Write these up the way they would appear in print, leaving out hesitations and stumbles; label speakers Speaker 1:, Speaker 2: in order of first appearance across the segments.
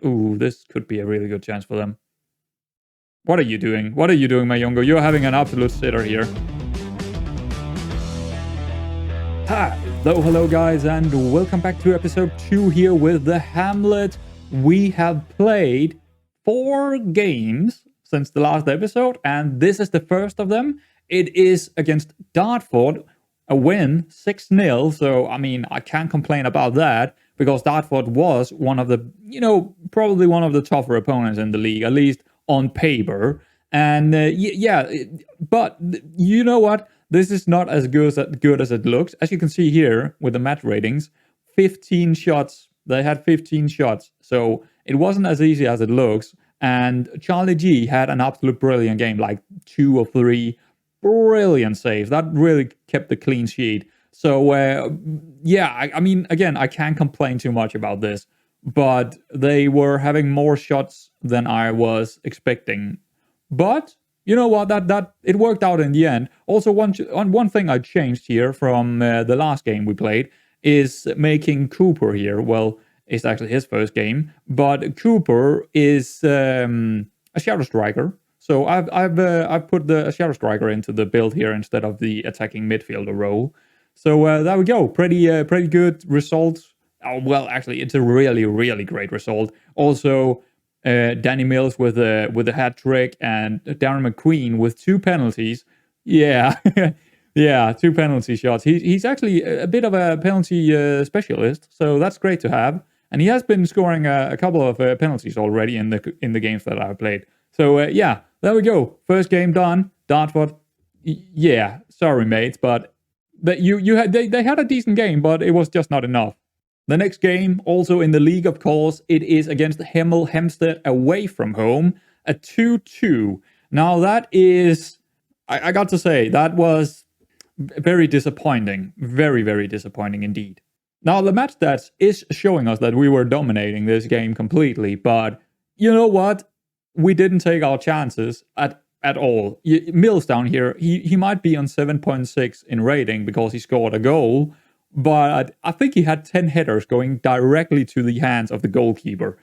Speaker 1: Ooh, this could be a really good chance for them. What are you doing? What are you doing, my Yongo? You're having an absolute sitter here. Hello guys, and welcome back to episode 2 here with the Hamlet. We have played 4 games since the last episode, and this is the first of them. It is against Dartford, a win, 6-0, so I mean, I can't complain about that, because Dartford was one of the, probably one of the tougher opponents in the league, at least on paper. And but you know what? This is not as good as it looks. As you can see here with the match ratings, 15 shots. They had 15 shots. So it wasn't as easy as it looks. And Charlie G had an absolute brilliant game, like 2 or 3 brilliant saves. That really kept the clean sheet. So, I mean, again, I can't complain too much about this. But they were having more shots than I was expecting. But you know what? That it worked out in the end. Also, one thing I changed here from the last game we played is making Cooper here. Well, it's actually his first game, but Cooper is a shadow striker. So I've put the shadow striker into the build here instead of the attacking midfielder role. So there we go. Pretty good result. Oh, well, actually, it's a really, really great result. Also, Danny Mills with a hat trick and Darren McQueen with 2 penalties. Yeah, yeah, 2 penalty shots. He's actually a bit of a penalty specialist, so that's great to have. And he has been scoring a couple of penalties already in the games that I've played. So yeah, there we go. First game done. Dartford. Yeah, sorry mates, but they had a decent game, but it was just not enough. The next game, also in the league, of course, it is against Hemel Hempstead away from home, a 2-2. Now that is, I got to say, that was very disappointing. Very, very disappointing indeed. Now the match stats is showing us that we were dominating this game completely, but you know what? We didn't take our chances at all. Mills down here, he might be on 7.6 in rating because he scored a goal, but I think he had 10 headers going directly to the hands of the goalkeeper.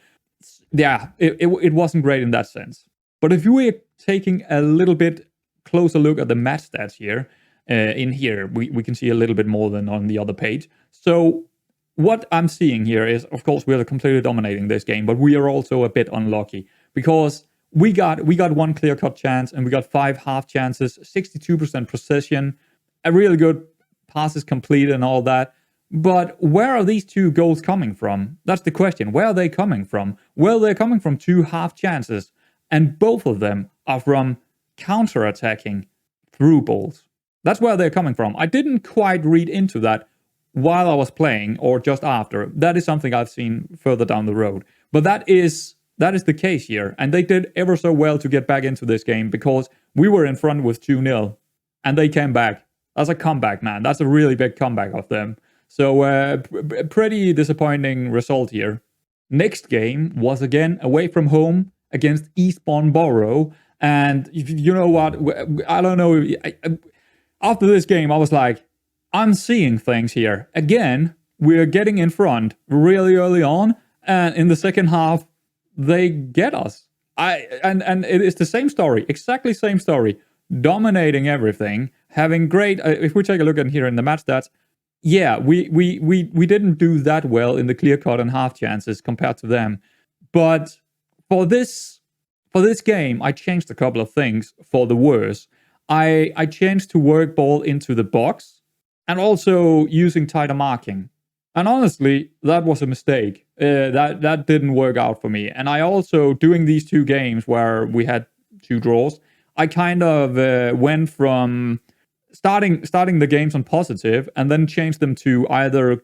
Speaker 1: Yeah, it wasn't great in that sense. But if we're taking a little bit closer look at the match stats here, we can see a little bit more than on the other page. So what I'm seeing here is, of course, we are completely dominating this game, but we are also a bit unlucky because we got 1 clear-cut chance and we got 5 half chances, 62% possession, a really good passes complete and all that. But where are these 2 goals coming from? That's the question. Where are they coming from? Well, they're coming from 2 half chances, and both of them are from counter-attacking through balls. That's where they're coming from. I didn't quite read into that while I was playing or just after. That is something I've seen further down the road. But that is the case here. And they did ever so well to get back into this game because we were in front with 2-0 and they came back. That's a comeback, man. That's a really big comeback of them. So pretty disappointing result here. Next game was again away from home against Eastbourne Borough. And you know what? I don't know. After this game, I was like, I'm seeing things here. Again, we're getting in front really early on. And in the second half, they get us. And it is the same story. Exactly same story. Dominating everything. Having great, if we take a look at here in the match stats, yeah, we didn't do that well in the clear cut and half chances compared to them. But for this game, I changed a couple of things for the worse. I changed to work ball into the box and also using tighter marking. And honestly, that was a mistake. That didn't work out for me. And I also, doing these 2 games where we had 2 draws, I kind of went from starting the games on positive and then changed them to either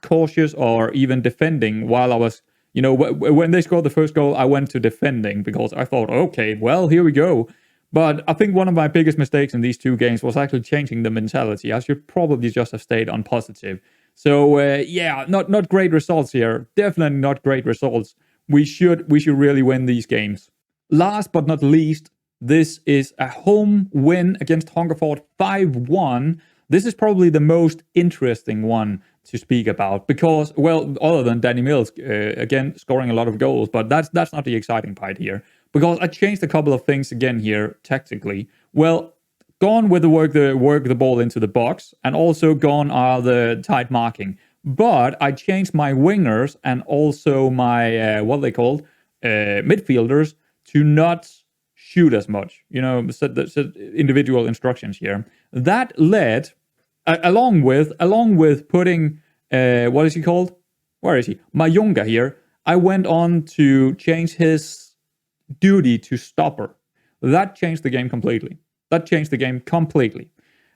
Speaker 1: cautious or even defending while I was, when they scored the first goal, I went to defending because I thought, okay, well, here we go. But I think one of my biggest mistakes in these 2 games was actually changing the mentality. I should probably just have stayed on positive. So, not great results here. Definitely not great results. We should really win these games. Last but not least, this is a home win against Hungerford 5-1. This is probably the most interesting one to speak about because, well, other than Danny Mills again scoring a lot of goals, but that's not the exciting part here because I changed a couple of things again here tactically. Well, gone with the work the ball into the box, and also gone are the tight marking. But I changed my wingers and also my what are they called midfielders to not shoot as much. Set individual instructions here. That led, along with putting what is he called? Where is he? Mayunga here. I went on to change his duty to stopper. That changed the game completely.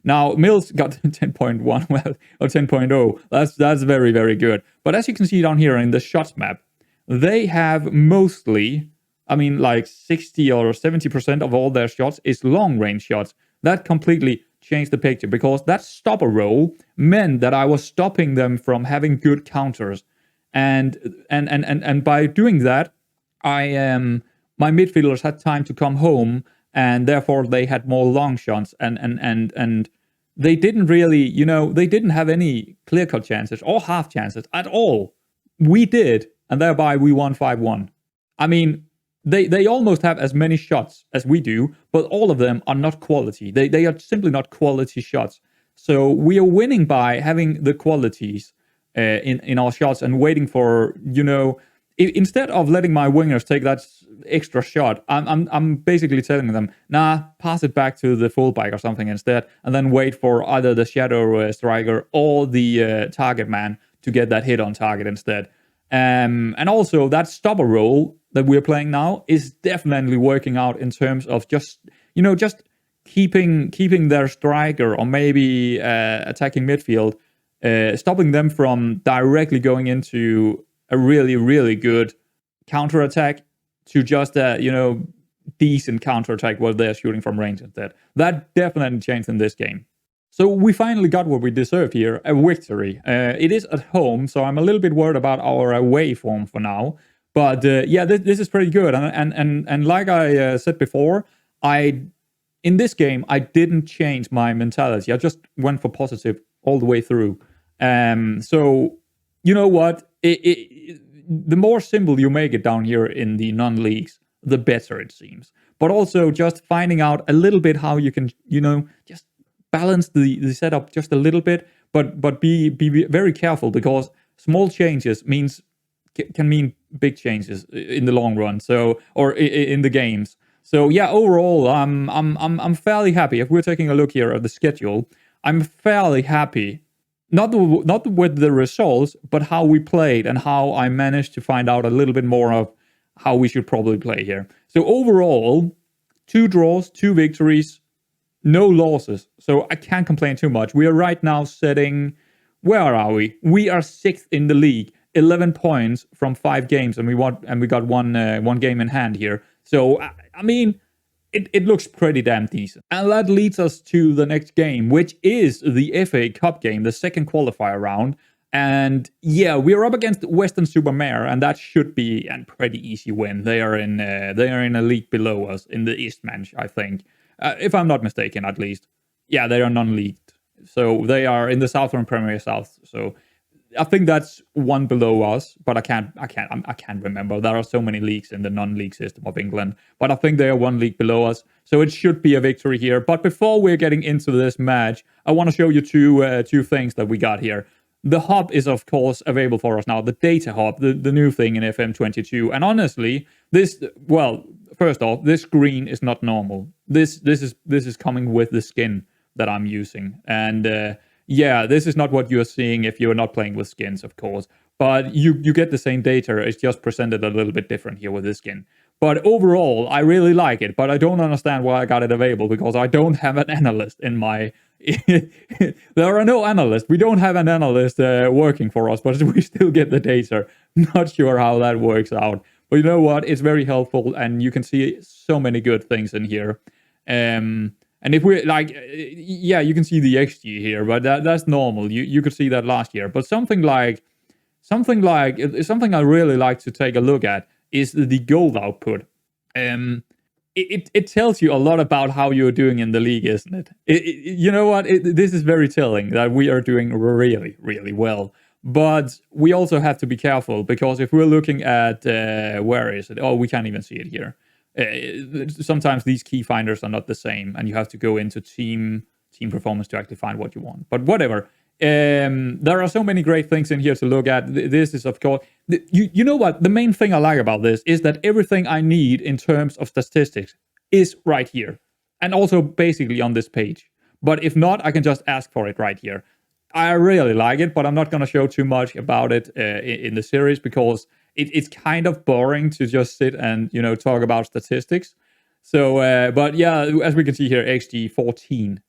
Speaker 1: Now, Mills got 10.1, well, or 10.0. That's very, very good. But as you can see down here in the shots map, they have mostly, like 60 or 70% of all their shots is long-range shots. That completely changed the picture because that stopper role meant that I was stopping them from having good counters. And by doing that, my midfielders had time to come home, and therefore they had more long shots, and they didn't really, they didn't have any clear-cut chances or half chances at all. We did, and thereby we won 5-1. They almost have as many shots as we do, but all of them are not quality. They are simply not quality shots. So we are winning by having the qualities in our shots and waiting for, instead of letting my wingers take that extra shot, I'm basically telling them, pass it back to the fullback or something instead, and then wait for either the shadow striker or the target man to get that hit on target instead. And also that stopper role that we're playing now is definitely working out in terms of just keeping their striker or maybe attacking midfield, stopping them from directly going into a really, really good counter-attack to just decent counter-attack while they're shooting from range instead. That definitely changed in this game. So we finally got what we deserved here, a victory. It is at home, so I'm a little bit worried about our away form for now. But this is pretty good. And like I said before, in this game, I didn't change my mentality. I just went for positive all the way through. So, you know what? The more simple you make it down here in the non-leagues, the better it seems. But also just finding out a little bit how you can, just balance the setup just a little bit, but be very careful because small changes can mean big changes in the long run. So, or in the games. So yeah, overall, I'm fairly happy. If we're taking a look here at the schedule, I'm fairly happy. Not with the results, but how we played and how I managed to find out a little bit more of how we should probably play here. So overall, 2 draws, 2 victories, no losses. So I can't complain too much. We are right now sitting, where are we? We are 6th in the league, 11 points from 5 games, and we got one game in hand here. So it looks pretty damn decent. And that leads us to the next game, which is the FA Cup game, the second qualifier round. And yeah, we're up against Weston-super-Mare, and that should be a pretty easy win. They are in a league below us, in the Isthmian, I think. If I'm not mistaken, at least. Yeah, they are non-leagued. So they are in the Southern Premier South. So I think that's one below us, but I can't remember. There are so many leagues in the non-league system of England, but I think they are one league below us, so it should be a victory here. But before we're getting into this match, I want to show you two things that we got here. The hub is, of course, available for us now. The data hub, the new thing in FM22. And honestly, first off, this screen is not normal. This is coming with the skin that I'm using, and this is not what you're seeing if you're not playing with skins, of course. But you get the same data. It's just presented a little bit different here with this skin. But overall, I really like it. But I don't understand why I got it available, because I don't have an analyst in my... There are no analysts. We don't have an analyst working for us, but we still get the data. Not sure how that works out. But you know what? It's very helpful, and you can see so many good things in here. And if we you can see the XG here, but that's normal. You could see that last year. But something I really like to take a look at is the goal output. it tells you a lot about how you're doing in the league, isn't it? You know what? This is very telling that we are doing really, really well. But we also have to be careful, because if we're looking at where is it? Oh, we can't even see it here. Sometimes these key finders are not the same, and you have to go into team performance to actually find what you want. But whatever. There are so many great things in here to look at. This is, of course, you know what? The main thing I like about this is that everything I need in terms of statistics is right here, and also basically on this page. But if not, I can just ask for it right here. I really like it, but I'm not going to show too much about it in the series, because it's kind of boring to just sit and, talk about statistics. So, but yeah, as we can see here, XG 14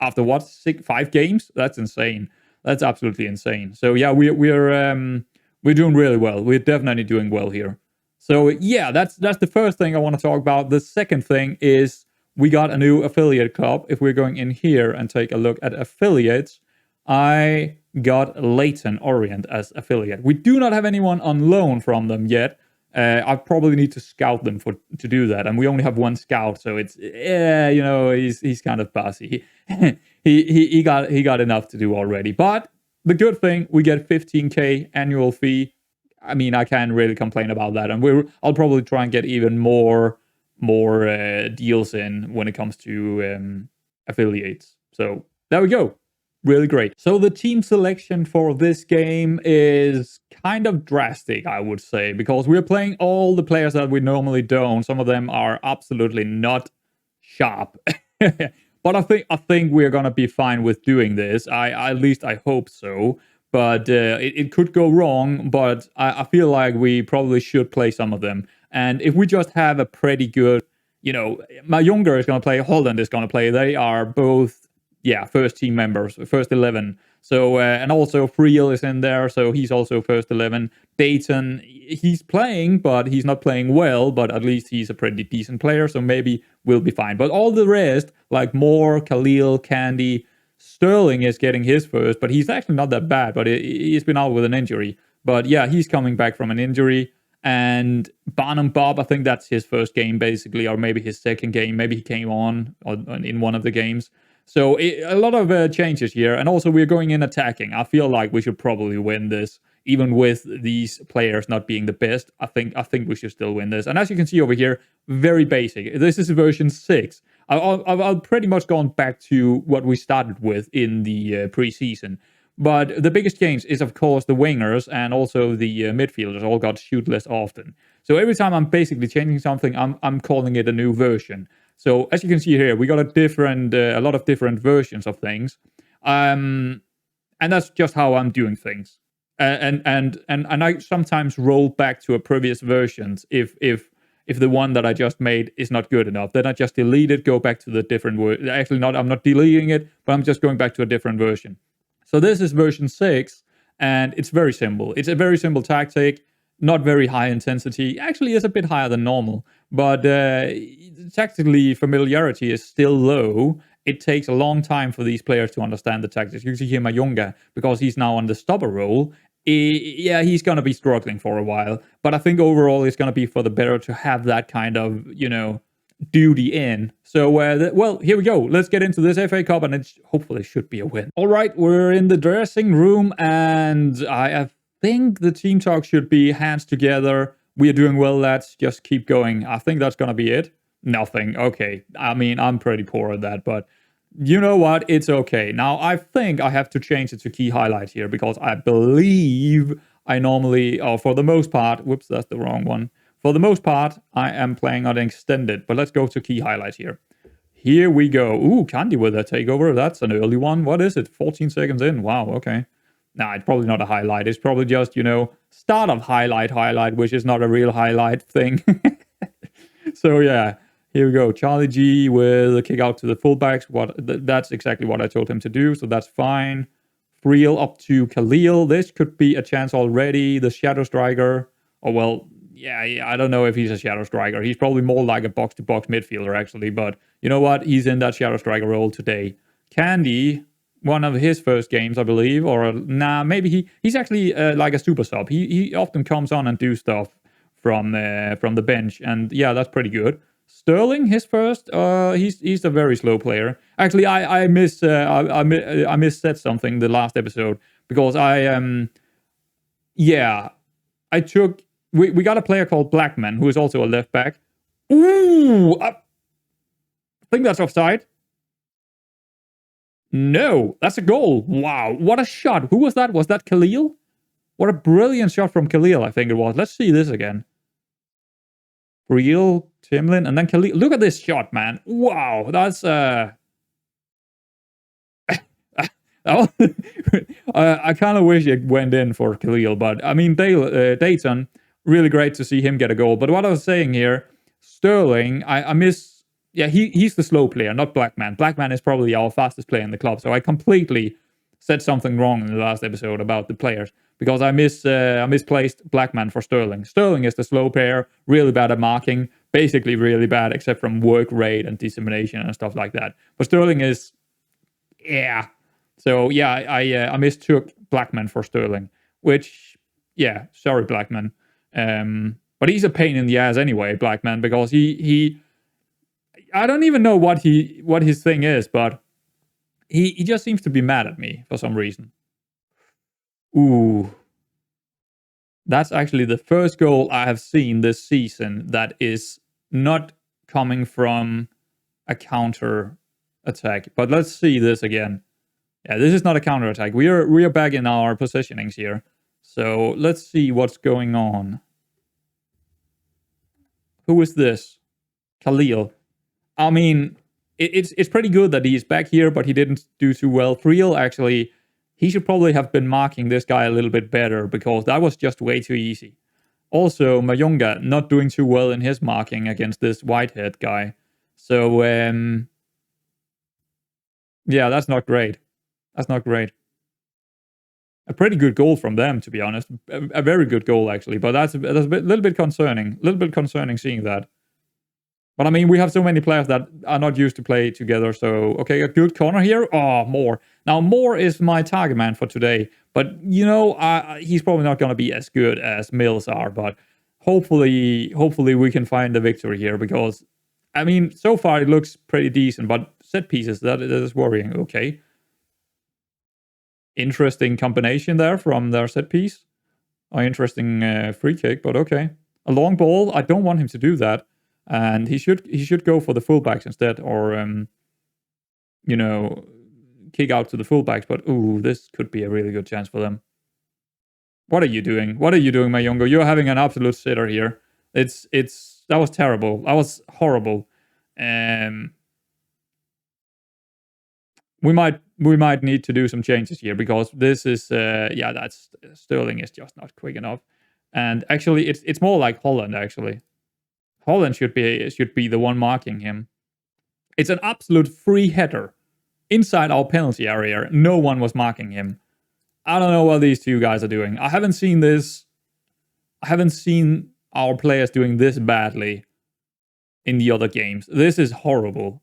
Speaker 1: after what, 5 games? That's insane. That's absolutely insane. So yeah, we're doing really well. We're definitely doing well here. So yeah, that's the first thing I want to talk about. The second thing is we got a new affiliate club. If we're going in here and take a look at affiliates, I got Leighton Orient as affiliate. We do not have anyone on loan from them yet. I probably need to scout them to do that, and we only have one scout, so it's he's kind of bossy. he got enough to do already. But the good thing, we get 15k annual fee. I mean, I can't really complain about that, and I'll probably try and get even more deals in when it comes to affiliates. So there we go. Really great. So the team selection for this game is kind of drastic, I would say, because we're playing all the players that we normally don't. Some of them are absolutely not sharp. But I think we're gonna be fine with doing this. At least I hope so. But it could go wrong. But I feel like we probably should play some of them. And if we just have a pretty good, Mayunga is gonna play, Holland is gonna play. They are both, first team members, first 11. So, and also Friel is in there, so he's also first 11. Dayton, he's playing, but he's not playing well, but at least he's a pretty decent player, so maybe we'll be fine. But all the rest, like Moore, Khalil, Candy, Sterling is getting his first, but he's actually not that bad, but he's been out with an injury. But yeah, he's coming back from an injury. And Barnum Bob, I think that's his first game, basically, or maybe his second game. Maybe he came on in one of the games. So a lot of changes here, and also we're going in attacking. I feel like we should probably win this, even with these players not being the best. I think we should still win this. And as you can see over here, very basic. This is version 6. I've pretty much gone back to what we started with in the preseason. But the biggest change is, of course, the wingers and also the midfielders all got shoot less often. So every time I'm basically changing something, I'm calling it a new version. So as you can see here, we got a lot of different versions of things, and that's just how I'm doing things. And I sometimes roll back to a previous versions if the one that I just made is not good enough. Then I just delete it, go back to the different version. Actually, I'm not deleting it, but I'm just going back to a different version. So this is version 6, and it's very simple. It's a very simple tactic. Not very high intensity. Actually, it's a bit higher than normal. But tactically, familiarity is still low. It takes a long time for these players to understand the tactics. You can see here Mayunga, because he's now on the stopper role. He's going to be struggling for a while. But I think overall, it's going to be for the better to have that kind of, duty in. So, well, here we go. Let's get into this FA Cup, and it hopefully should be a win. All right, we're in the dressing room, and I think the team talk should be hands together. We are doing well, lads. Just keep going. I think that's going to be it. Nothing. Okay. I mean, I'm pretty poor at that, but you know what? It's okay. Now, I think I have to change it to key highlight here, because I believe I normally, or for the most part, whoops, that's the wrong one. For the most part, I am playing on extended, but let's go to key highlight here. Here we go. Ooh, Candy with a takeover. That's an early one. What is it? 14 seconds in. Wow, okay. Nah, it's probably not a highlight. It's probably just, start of highlight, which is not a real highlight thing. So yeah, here we go. Charlie G with a kick out to the fullbacks. That's exactly what I told him to do, so that's fine. Friel up to Khalil. This could be a chance already. The shadow striker. Oh, well, yeah, I don't know if he's a shadow striker. He's probably more like a box-to-box midfielder, actually. But you know what? He's in that shadow striker role today. Candy, one of his first games, I believe. Or, maybe he's actually like a super sub. He often comes on and do stuff from the bench. And yeah, that's pretty good. Sterling, his first, he's a very slow player. Actually, I missaid something the last episode because I took we got a player called Blackman who is also a left back. Ooh, I think that's offside. No, that's a goal. Wow, what a shot. Who was that? Was that Khalil? What a brilliant shot from Khalil, I think it was. Let's see this again. Real, Timlin, and then Khalil. Look at this shot, man. Wow, that's I kind of wish it went in for Khalil, but I mean, Dayton, really great to see him get a goal. But what I was saying here, Sterling, I miss. Yeah, he's the slow player, not Blackman. Blackman is probably our fastest player in the club. So I completely said something wrong in the last episode about the players because I misplaced Blackman for Sterling. Sterling is the slow player, really bad at marking, basically really bad except from work rate and dissemination and stuff like that. But Sterling is, yeah. So yeah, I mistook Blackman for Sterling, which, yeah, sorry Blackman. But he's a pain in the ass anyway, Blackman, because he I don't even know what his thing is, but he just seems to be mad at me for some reason. Ooh. That's actually the first goal I have seen this season that is not coming from a counter attack. But let's see this again. Yeah, this is not a counter attack. We are back in our positionings here. So let's see what's going on. Who is this? Khalil. I mean, it's pretty good that he's back here, but he didn't do too well. Friel, actually, he should probably have been marking this guy a little bit better because that was just way too easy. Also, Mayunga not doing too well in his marking against this Whitehead guy. So, yeah, that's not great. That's not great. A pretty good goal from them, to be honest. A very good goal, actually. But that's a little bit concerning. A little bit concerning seeing that. But I mean, we have so many players that are not used to play together. So, okay, a good corner here. Oh, Moore. Now, Moore is my target man for today. But, you know, he's probably not going to be as good as Mills are. But hopefully we can find the victory here. Because, I mean, so far it looks pretty decent. But set pieces, that is worrying. Okay. Interesting combination there from their set piece. Interesting free kick, but okay. A long ball. I don't want him to do that. And he should go for the fullbacks instead, or you know, kick out to the fullbacks. But ooh, this could be a really good chance for them. What are you doing? What are you doing, Mayunga? You're having an absolute sitter here. That was terrible. That was horrible. We might need to do some changes here because this is that's Sterling is just not quick enough. And actually, it's more like Holland actually. Holland should be the one marking him. It's an absolute free header inside our penalty area. No one was marking him. I don't know what these two guys are doing. I haven't seen this. I haven't seen our players doing this badly in the other games. This is horrible.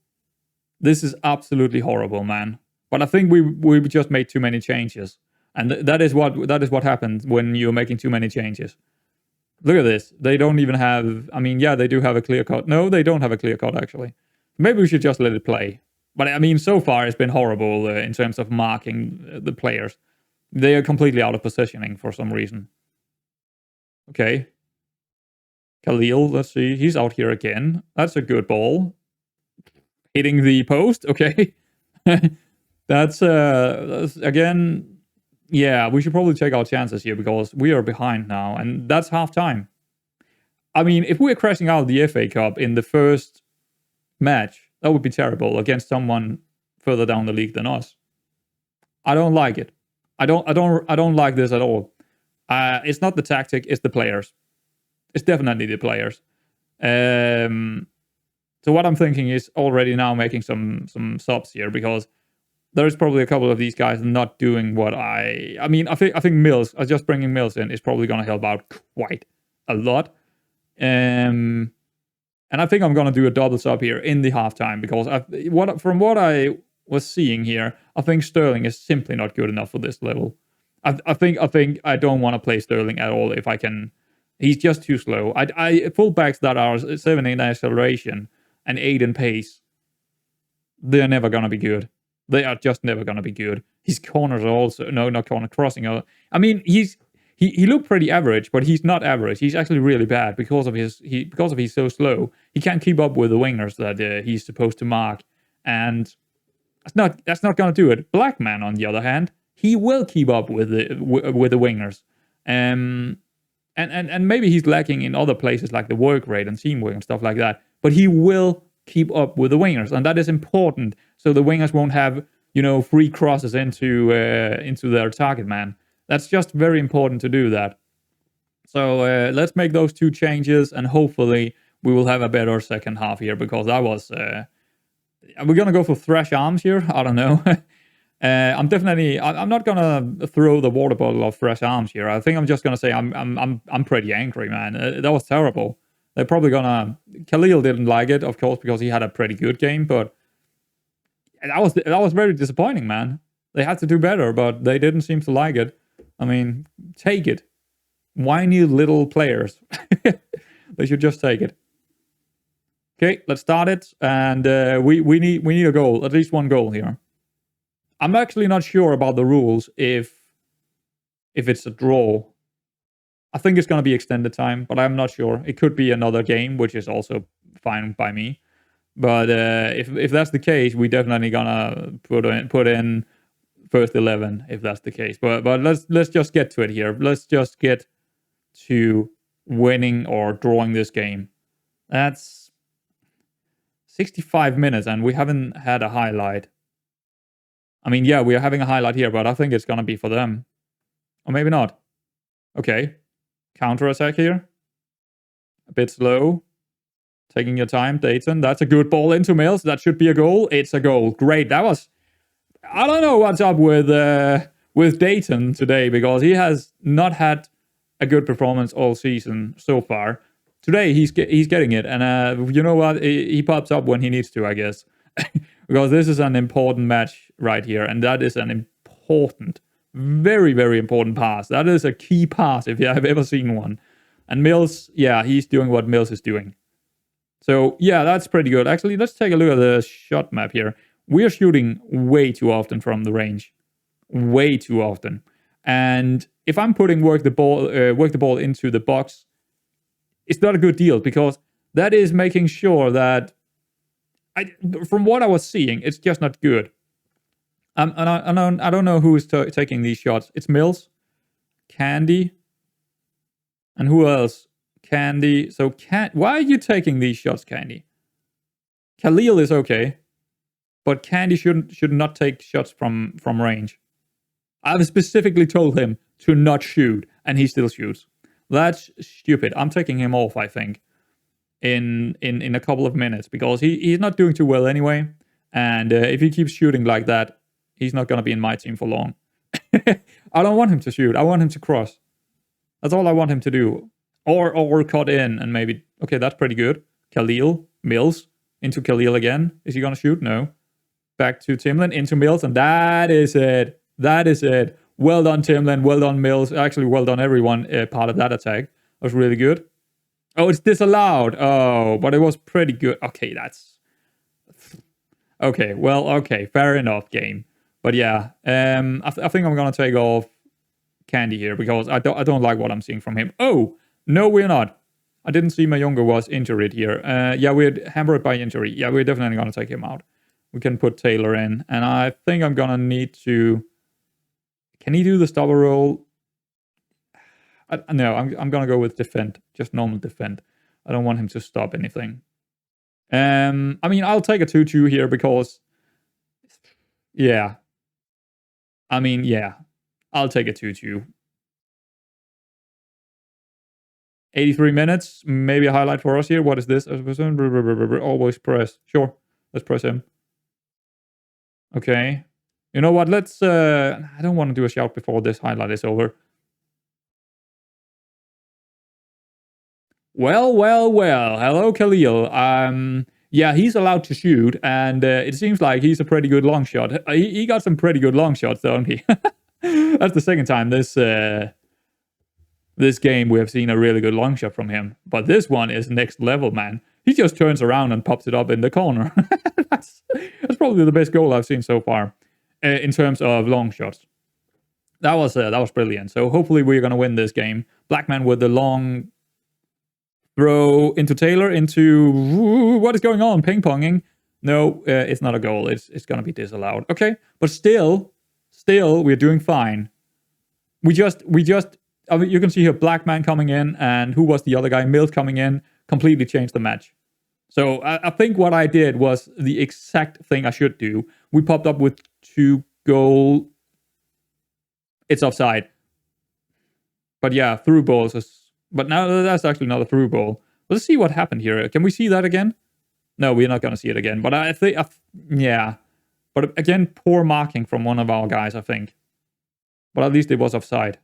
Speaker 1: This is absolutely horrible, man. But I think we just made too many changes, and that is what happens when you're making too many changes. Look at this. They don't even have... I mean, yeah, they do have a clear cut. No, they don't have a clear cut, actually. Maybe we should just let it play. But, I mean, so far it's been horrible in terms of marking the players. They are completely out of positioning for some reason. Okay. Khalil, let's see. He's out here again. That's a good ball. Hitting the post. Okay. That's again... Yeah, we should probably take our chances here because we are behind now, and that's half time. I mean, if we're crashing out of the FA Cup in the first match, that would be terrible against someone further down the league than us. I don't like it. I don't like this at all. It's not the tactic, it's the players. It's definitely the players. So what I'm thinking is already now making some subs here because there's probably a couple of these guys not doing what I mean, I think Mills, just bringing Mills in is probably going to help out quite a lot. And I think I'm going to do a double sub here in the halftime because from what I was seeing here, I think Sterling is simply not good enough for this level. I think I don't want to play Sterling at all if I can He's just too slow. Fullbacks that are 7 in acceleration and 8 in pace, they're never going to be good. They are just never going to be good. His corners are also... No, not corner, crossing. I mean, he looked pretty average, but he's not average. He's actually really bad because of he's so slow. He can't keep up with the wingers that he's supposed to mark. And that's not going to do it. Blackman, on the other hand, he will keep up with the wingers. And maybe he's lacking in other places like the work rate and teamwork and stuff like that. But he will keep up with the wingers, and that is important. So the wingers won't have, free crosses into their target man. That's just very important to do that. So let's make those 2 changes, and hopefully we will have a better second half here, because that was... we're going to go for thrash arms here. I don't know. I'm not going to throw the water bottle of thrash arms here. I think I'm just going to say I'm pretty angry, man. That was terrible. They're probably going to... Khalil didn't like it, of course, because he had a pretty good game, but that was very disappointing, man. They had to do better, but they didn't seem to like it. I mean, take it. Whiny little players. They should just take it. Okay, let's start it. And we need a goal, at least one goal here. I'm actually not sure about the rules if it's a draw. I think it's going to be extended time, but I'm not sure. It could be another game, which is also fine by me. But if that's the case, we definitely gonna put in first 11 if that's the case. But let's just get to it here. Let's just get to winning or drawing this game. That's 65 minutes, and we haven't had a highlight. I mean, yeah, we are having a highlight here, but I think it's gonna be for them, or maybe not. Okay, counter attack here. A bit slow. Taking your time, Dayton. That's a good ball into Mills. That should be a goal. It's a goal. Great. That was... I don't know what's up with Dayton today, because he has not had a good performance all season so far. Today, he's getting it. And you know what? He pops up when he needs to, I guess. Because this is an important match right here. And that is an important, very, very important pass. That is a key pass if I've ever seen one. And Mills, yeah, he's doing what Mills is doing. So, yeah, that's pretty good. Actually, let's take a look at the shot map here. We are shooting way too often from the range. Way too often. And if I'm putting work the ball into the box, it's not a good deal, because that is making sure that... from what I was seeing, it's just not good. And I don't know who is taking these shots. It's Mills, Candy, and who else? Candy. So why are you taking these shots, Candy? Khalil is okay, but Candy should not take shots from range. I've specifically told him to not shoot, and he still shoots. That's stupid. I'm taking him off, I think, in a couple of minutes, because he's not doing too well anyway. And if he keeps shooting like that, he's not going to be in my team for long. I don't want him to shoot. I want him to cross. That's all I want him to do. Or cut in and maybe... Okay, that's pretty good. Khalil, Mills, into Khalil again. Is he going to shoot? No. Back to Timlin, into Mills, and that is it. That is it. Well done, Timlin. Well done, Mills. Actually, well done, everyone. Part of that attack. That was really good. Oh, it's disallowed. Oh, but it was pretty good. Okay, that's... Okay, well, okay. Fair enough, game. But yeah, I think I'm going to take off Candy here, because I don't like what I'm seeing from him. Oh! No, we're not. I didn't see my younger was injured here. Yeah, we're hampered by injury. Yeah, we're definitely going to take him out. We can put Taylor in. And I think I'm going to need to... Can he do the stopper roll? No, I'm going to go with defend. Just normal defend. I don't want him to stop anything. I mean, I'll take a 2-2 here, because... Yeah. I mean, yeah. I'll take a 2-2. 83 minutes, maybe a highlight for us here. What is this? Always press. Sure, let's press him. Okay. You know what? Let's... I don't want to do a shout before this highlight is over. Well. Hello, Khalil. Yeah, he's allowed to shoot, and it seems like he's a pretty good long shot. He got some pretty good long shots, don't he? That's the second time this this game we have seen a really good long shot from him. But this one is next level, man. He just turns around and pops it up in the corner. that's probably the best goal I've seen so far in terms of long shots. That was brilliant. So hopefully we're going to win this game. Blackman with the long throw into Taylor, into... What is going on? Ping-ponging. No, it's not a goal. It's going to be disallowed. Okay, but still, we're doing fine. We just... I mean, you can see here Blackman coming in, and who was the other guy? Mills coming in, completely changed the match. So I think what I did was the exact thing I should do. We popped up with 2 goal. It's offside. But yeah, through balls is... But now that's actually not a through ball. Let's see what happened here. Can we see that again? No, we're not going to see it again. But I think... yeah. But again, poor marking from one of our guys, I think. But at least it was offside.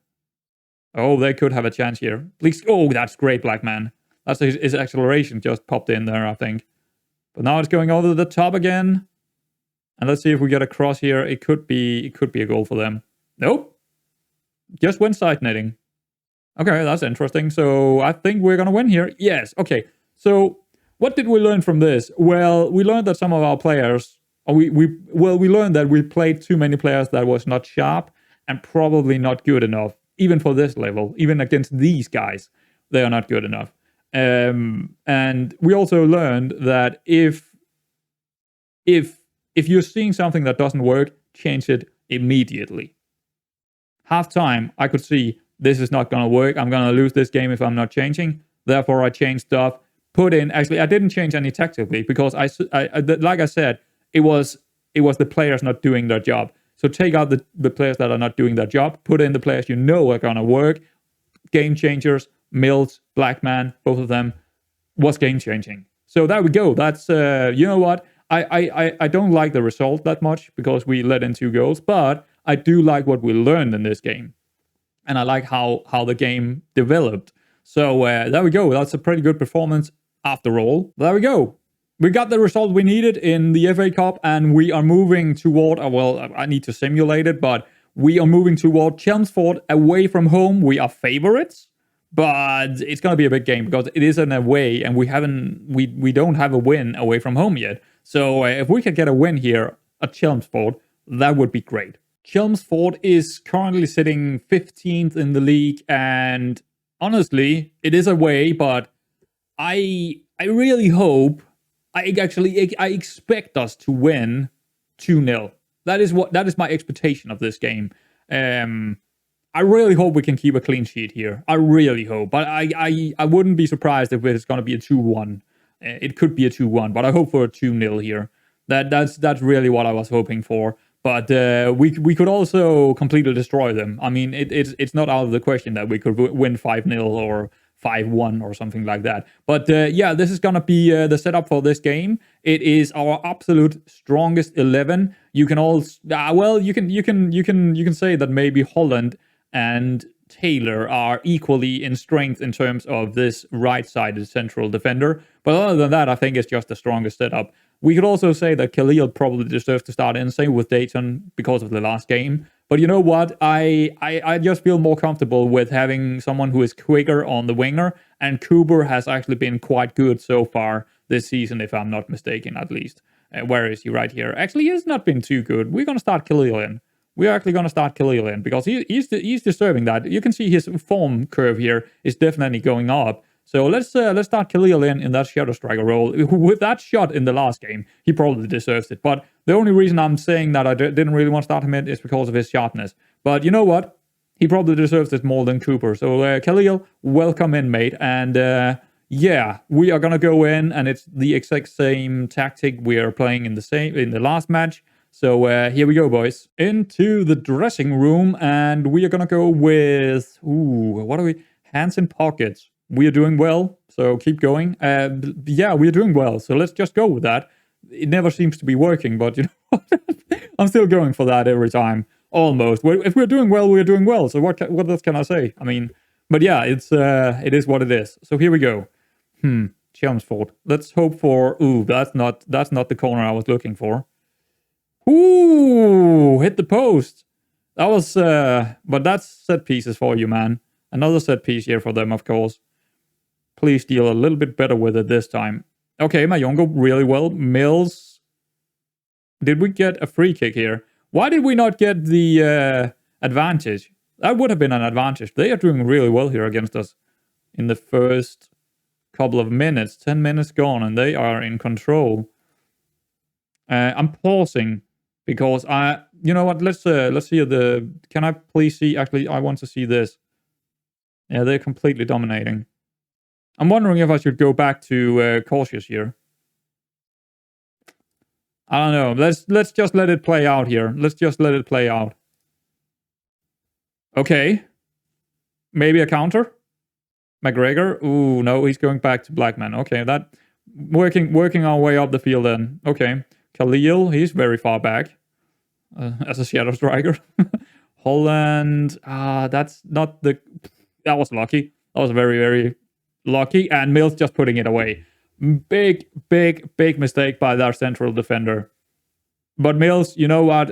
Speaker 1: Oh, they could have a chance here. Please... Oh, that's great, Blackman. That's his acceleration just popped in there, I think. But now it's going over the top again. And let's see if we get a cross here. It could be a goal for them. Nope. Just went side netting. Okay, that's interesting. So I think we're going to win here. Yes. Okay. So what did we learn from this? Well, we learned that some of our players... we learned that we played too many players that was not sharp and probably not good enough. Even for this level. Even against these guys. They are not good enough. And we also learned that if you're seeing something that doesn't work, change it immediately. Half time, I could see this is not going to work. I'm going to lose this game if I'm not changing. Therefore, I changed stuff. Put in. Actually, I didn't change any tactically because I like I said, it was the players not doing their job. So take out the players that are not doing their job. Put in the players you know are going to work. Game changers. Mills, Blackman, both of them was game changing. So there we go. That's you know what? I don't like the result that much because we let in 2 goals, but I do like what we learned in this game, and I like how the game developed. So there we go. That's a pretty good performance after all. There we go. We got the result we needed in the FA Cup, and we are moving toward. Well, I need to simulate it, but we are moving toward Chelmsford away from home. We are favorites. But it's going to be a big game because it is an away and we don't have a win away from home yet. So if we could get a win here at Chelmsford, that would be great. Chelmsford is currently sitting 15th in the league, and honestly, it is away, but I really hope, I expect us to win 2-0. That is my expectation of this game. I really hope we can keep a clean sheet here. I really hope. But I wouldn't be surprised if it's going to be a 2-1. It could be a 2-1, but I hope for a 2-0 here. That's really what I was hoping for. But we could also completely destroy them. I mean, it's not out of the question that we could win 5-0 or 5-1 or something like that. But yeah, this is going to be the setup for this game. It is our absolute strongest 11. You can all... well, you can say that maybe Holland and Taylor are equally in strength in terms of this right-sided central defender. But other than that, I think it's just the strongest setup. We could also say that Khalil probably deserves to start in, same with Dayton because of the last game. But you know what? I just feel more comfortable with having someone who is quicker on the winger. And Cooper has actually been quite good so far this season, if I'm not mistaken, at least. Where is he? Right here. Actually, he has not been too good. We're going to start Khalil in. We're actually going to start Khalil in because he's deserving that. You can see his form curve here is definitely going up. So let's start Khalil in that shadow striker role. With that shot in the last game, he probably deserves it. But the only reason I'm saying that I didn't really want to start him in is because of his sharpness. But you know what? He probably deserves it more than Cooper. So Khalil, welcome in, mate. And yeah, we are going to go in, and it's the exact same tactic we are playing in the last match. So here we go, boys. Into the dressing room, and we are going to go with... Ooh, what are we? Hands in pockets. We are doing well, so keep going. Yeah, we are doing well, so let's just go with that. It never seems to be working, but you know, I'm still going for that every time. Almost. If we're doing well, we're doing well. So what else can I say? I mean, but yeah, it is what it is. So here we go. Chelmsford. Let's hope for... Ooh, that's not the corner I was looking for. Ooh, hit the post. That was... but that's set pieces for you, man. Another set piece here for them, of course. Please deal a little bit better with it this time. Okay, Mayongo really well. Mills. Did we get a free kick here? Why did we not get the advantage? That would have been an advantage. They are doing really well here against us in the first couple of minutes. 10 minutes gone and they are in control. I'm pausing because you know what? Let's see the. Can I please see? Actually, I want to see this. Yeah, they're completely dominating. I'm wondering if I should go back to cautious here. I don't know. Let's just let it play out here. Let's just let it play out. Okay. Maybe a counter. McGregor. Ooh, no, he's going back to Blackman. Okay, that working our way up the field then. Okay. Khalil, he's very far back as a shadow striker. Holland. That's not the. That was lucky. That was very, very lucky. And Mills just putting it away. Big mistake by their central defender. But Mills, you know what?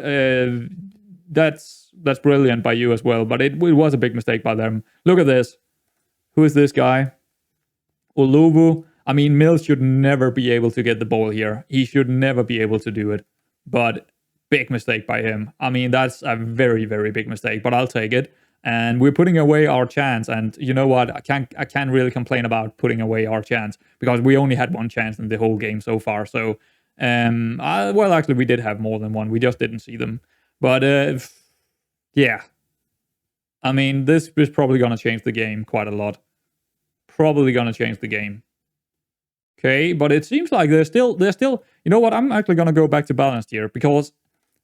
Speaker 1: That's brilliant by you as well. But it was a big mistake by them. Look at this. Who is this guy? Oluwu. I mean, Mills should never be able to get the ball here. He should never be able to do it. But big mistake by him. I mean, that's a very, very big mistake. But I'll take it. And we're putting away our chance. And you know what? I can't really complain about putting away our chance because we only had one chance in the whole game so far. So, well, actually, we did have more than one. We just didn't see them. But yeah, I mean, this is probably gonna change the game quite a lot. Probably gonna change the game. Okay, but it seems like they're still. You know what? I'm actually gonna go back to balanced here because.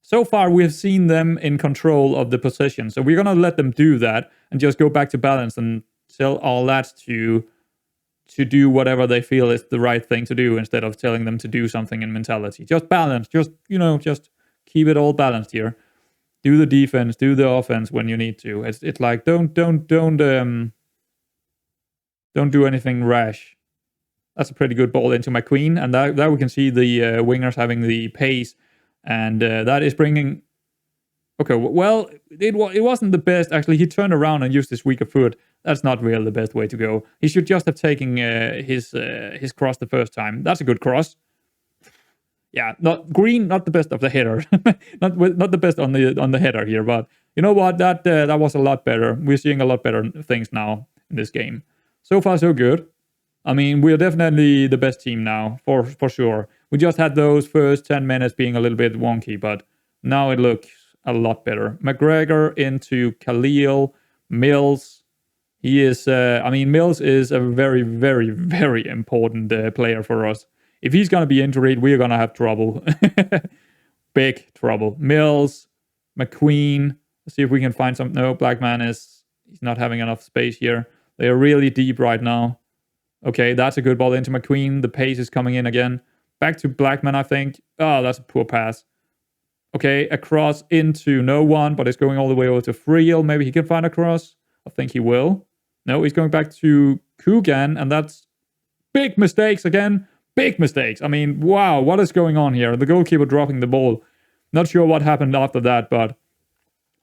Speaker 1: So far, we've seen them in control of the position. So we're going to let them do that and just go back to balance and tell our lads to do whatever they feel is the right thing to do instead of telling them to do something in mentality. Just balance. Just keep it all balanced here. Do the defense, do the offense when you need to. It's like don't do anything rash. That's a pretty good ball into McQueen. And that we can see the wingers having the pace. And that is bringing... Okay, well, it wasn't the best. Actually, he turned around and used his weaker foot. That's not really the best way to go. He should just have taken his cross the first time. That's a good cross. Yeah, not the best of the header. not the best on the header here. But you know what? That was a lot better. We're seeing a lot better things now in this game. So far, so good. I mean, we're definitely the best team now, for sure. We just had those first 10 minutes being a little bit wonky, but now it looks a lot better. McGregor into Khalil. Mills. He is, Mills is a very, very, very important player for us. If he's going to be injured, we're going to have trouble. Big trouble. Mills. McQueen. Let's see if we can find some. No, Blackman he's not having enough space here. They are really deep right now. Okay, that's a good ball into McQueen. The pace is coming in again. Back to Blackman, I think. Oh, that's a poor pass. Okay, across into no one, but it's going all the way over to Friel. Maybe he can find a cross. I think he will. No, he's going back to Coogan, and that's big mistakes again. Big mistakes. I mean, wow, what is going on here? The goalkeeper dropping the ball. Not sure what happened after that, but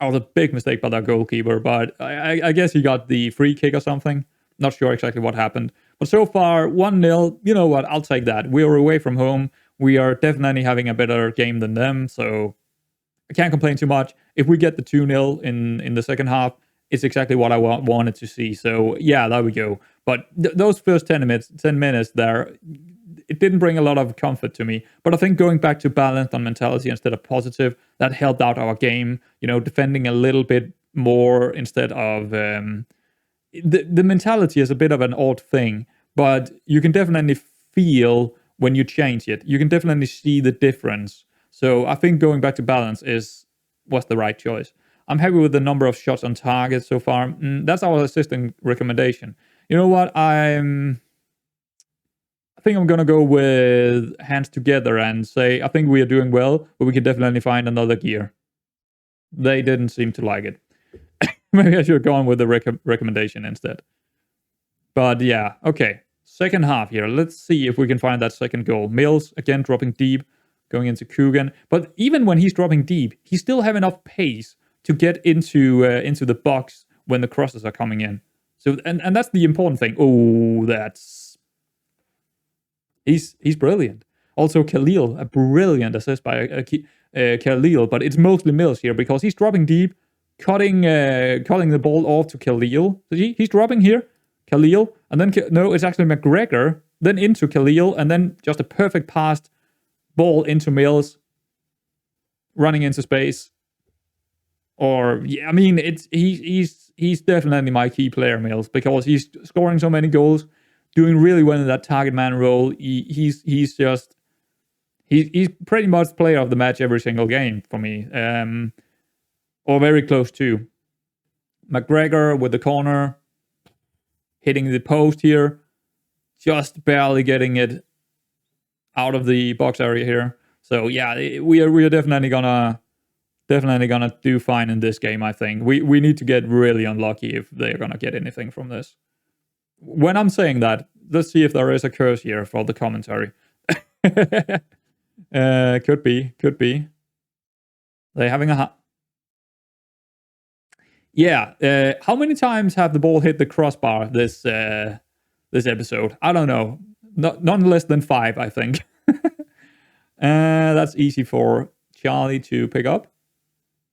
Speaker 1: that was a big mistake by that goalkeeper. But I guess he got the free kick or something. Not sure exactly what happened. But so far, 1-0, you know what, I'll take that. We are away from home. We are definitely having a better game than them, so I can't complain too much. If we get the 2-0 in the second half, it's exactly what I wanted to see. So, yeah, there we go. But those first 10 minutes there, it didn't bring a lot of comfort to me. But I think going back to balanced on mentality instead of positive, that helped out our game. Defending a little bit more instead of... The mentality is a bit of an odd thing, but you can definitely feel when you change it. You can definitely see the difference. So I think going back to balance was the right choice. I'm happy with the number of shots on target so far. That's our assistant recommendation. You know what? I think I'm going to go with hands together and say I think we are doing well, but we can definitely find another gear. They didn't seem to like it. Maybe I should have gone with the recommendation instead. But yeah, okay. Second half here. Let's see if we can find that second goal. Mills, again, dropping deep, going into Coogan. But even when he's dropping deep, he still have enough pace to get into the box when the crosses are coming in. So and that's the important thing. Oh, he's brilliant. Also, Khalil, a brilliant assist by Khalil, but it's mostly Mills here because he's dropping deep, cutting the ball off to Khalil. So he's dropping here, Khalil, and then no, it's actually McGregor, then into Khalil, and then just a perfect passed ball into Mills, running into space. Or yeah, I mean, he's definitely my key player, Mills, because he's scoring so many goals, doing really well in that target man role. He's pretty much player of the match every single game for me, or very close to. McGregor with the corner, hitting the post here, just barely getting it out of the box area here. So yeah, we are definitely gonna do fine in this game. I think we need to get really unlucky if they're gonna get anything from this. When I'm saying that, let's see if there is a curse here for the commentary. Could be. They're having a yeah. How many times have the ball hit the crossbar this episode? I don't know. None less than 5, I think. That's easy for Charlie to pick up.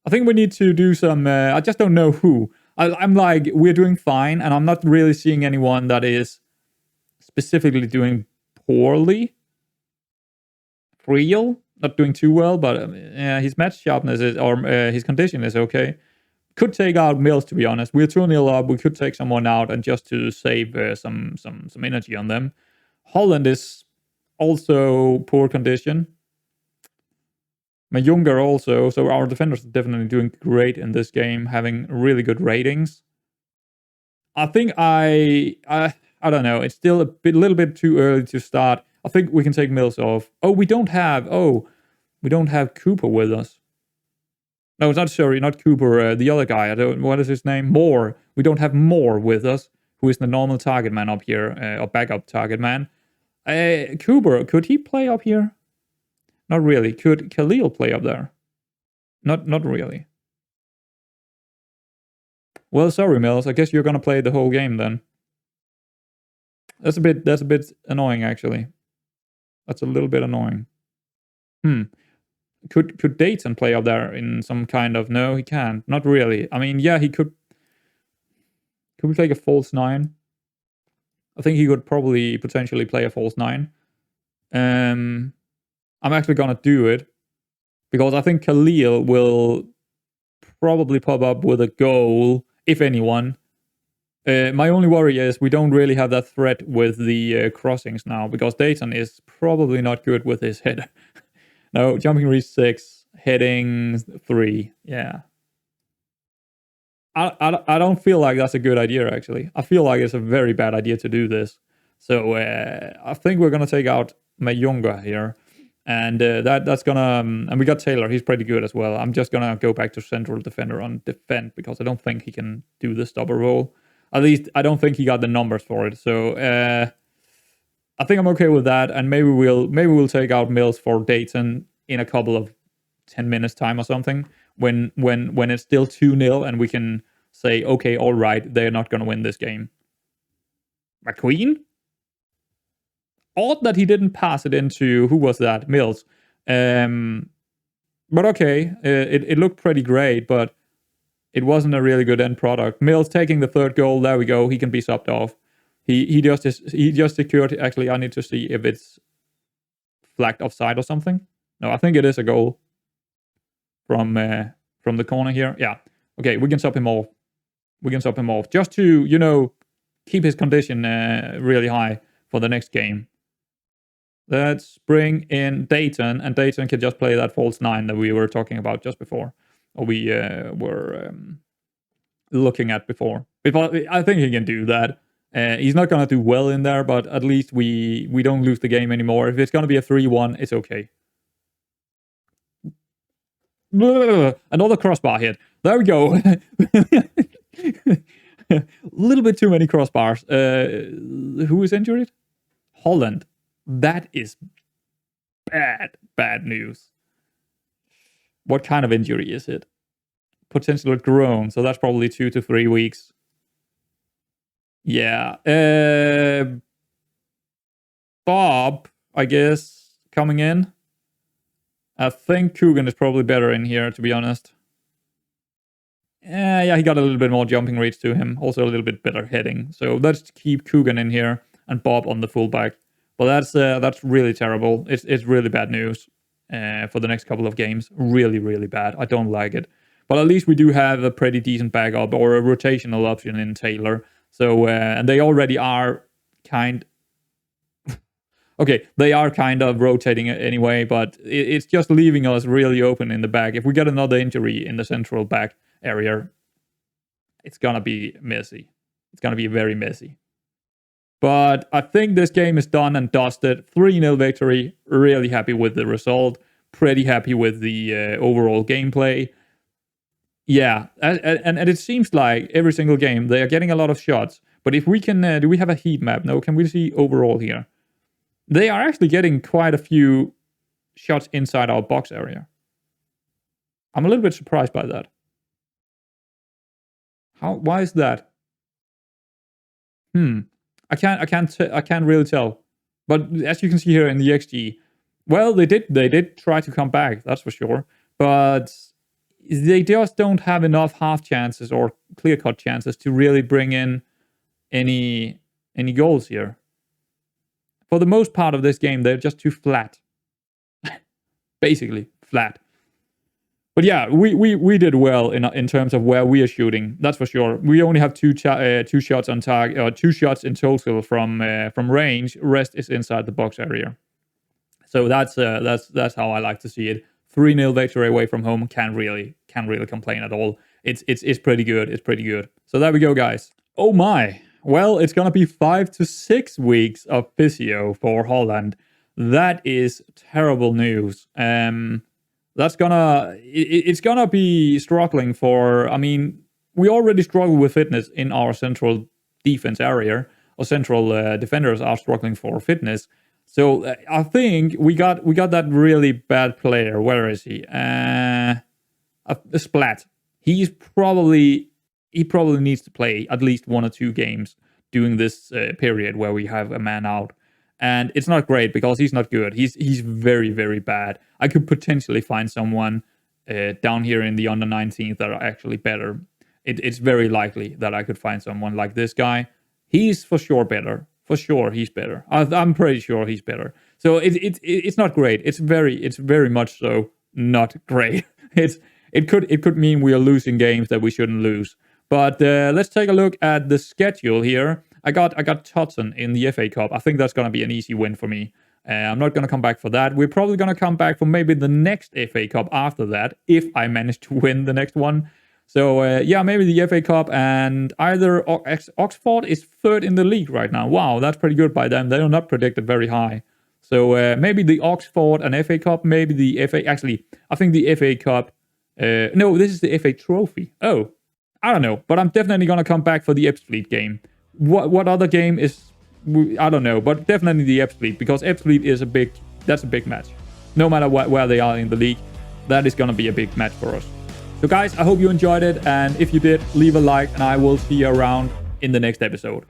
Speaker 1: I think we need to do some. I just don't know who. I'm like, we're doing fine, and I'm not really seeing anyone that is specifically doing poorly. Friel, not doing too well, but his match sharpness is, or his condition is okay. Could take out Mills, to be honest. We're 2-0 up. We could take someone out and just to save some energy on them. Holland is also poor condition. Mayunga also. So our defenders are definitely doing great in this game, having really good ratings. I think I don't know. It's still a little bit too early to start. I think we can take Mills off. Oh, we don't have Cooper with us. No, it's not Cooper. The other guy. What is his name? Moore. We don't have Moore with us, who is the normal target man up here, or backup target man. Cooper, could he play up here? Not really. Could Khalil play up there? Not really. Well, sorry, Mills. I guess you're gonna play the whole game then. That's a bit annoying, actually. That's a little bit annoying. Could Dayton play up there in some kind of... No, he can't. Not really. I mean, yeah, he could... Could we take a false 9? I think he could probably potentially play a false 9. I'm actually gonna do it because I think Khalil will probably pop up with a goal, if anyone. My only worry is we don't really have that threat with the crossings now, because Dayton is probably not good with his header. No, jumping reach 6, heading 3. Yeah. I don't feel like that's a good idea, actually. I feel like it's a very bad idea to do this. So I think we're going to take out Mayunga here. And that's going to... and we got Taylor. He's pretty good as well. I'm just going to go back to central defender on defend, because I don't think he can do the stopper role. At least I don't think he got the numbers for it. So I think I'm okay with that. And maybe we'll take out Mills for Dayton in a couple of 10 minutes time or something. When it's still 2-0 and we can say, okay, all right, they're not going to win this game. McQueen? Odd that he didn't pass it into... Who was that? Mills. But okay, it looked pretty great, but it wasn't a really good end product. Mills taking the third goal. There we go. He can be subbed off. He just secured... Actually, I need to see if it's flagged offside or something. No, I think it is a goal from the corner here. Yeah. Okay, we can sub him off. Just to, keep his condition really high for the next game. Let's bring in Dayton, and Dayton can just play that false 9 that we were talking about just before. Or we were looking at before. I think he can do that. He's not going to do well in there, but at least we don't lose the game anymore. If it's going to be a 3-1, it's okay. Another crossbar hit. There we go. A little bit too many crossbars. Who is injured? Holland. That is bad news. What kind of injury is it? Potential groin. So that's probably 2 to 3 weeks. Yeah. Bob, I guess, coming in. I think Coogan is probably better in here, to be honest. Yeah, he got a little bit more jumping rates to him. Also a little bit better heading. So let's keep Coogan in here and Bob on the fullback. But that's really terrible. It's really bad news for the next couple of games. Really, really bad. I don't like it. But at least we do have a pretty decent backup or a rotational option in Taylor. So, and they already are okay, they are kind of rotating it anyway, but it's just leaving us really open in the back. If we get another injury in the central back area, it's gonna be messy. It's gonna be very messy. But I think this game is done and dusted. 3-0 victory. Really happy with the result. Pretty happy with the overall gameplay. Yeah, and it seems like every single game they are getting a lot of shots. But if we can, do we have a heat map? No, can we see overall here? They are actually getting quite a few shots inside our box area. I'm a little bit surprised by that. Why is that? I can't really tell. But as you can see here in the XG, well, they did try to come back, that's for sure. But they just don't have enough half chances or clear-cut chances to really bring in any goals here. For the most part of this game, they're just too flat. Basically, flat. But yeah, we did well in terms of where we are shooting. That's for sure. We only have two shots on target, or 2 shots in total from range. Rest is inside the box area. So that's how I like to see it. 3-0 victory away from home. Can't really complain at all. It's pretty good. It's pretty good. So there we go, guys. Oh my. Well, it's gonna be 5 to 6 weeks of physio for Holland. That is terrible news. It's gonna be struggling for. I mean, we already struggle with fitness in our central defense area. Our central defenders are struggling for fitness. So I think we got that really bad player. Where is he? Splat. He probably needs to play at least 1 or 2 games during this period where we have a man out. And it's not great because he's not good. He's very, very bad. I could potentially find someone down here in the under 19th that are actually better. It's very likely that I could find someone like this guy. He's for sure better. For sure, he's better. I'm pretty sure he's better. So it's not great. It's very much so not great. It could mean we are losing games that we shouldn't lose. But let's take a look at the schedule here. I got Tottenham in the FA Cup. I think that's going to be an easy win for me. I'm not going to come back for that. We're probably going to come back for maybe the next FA Cup after that, if I manage to win the next one. So, yeah, maybe the FA Cup, and either Oxford is 3rd in the league right now. Wow, that's pretty good by them. They are not predicted very high. So, maybe the Oxford and FA Cup, maybe the FA... Actually, I think the FA Cup... no, this is the FA Trophy. Oh, I don't know. But I'm definitely going to come back for the Ebbsfleet game. What other game is... I don't know, but definitely the Ebbsfleet, because Ebbsfleet is a big match. No matter where they are in the league, that is going to be a big match for us. So guys, I hope you enjoyed it, and if you did, leave a like, and I will see you around in the next episode.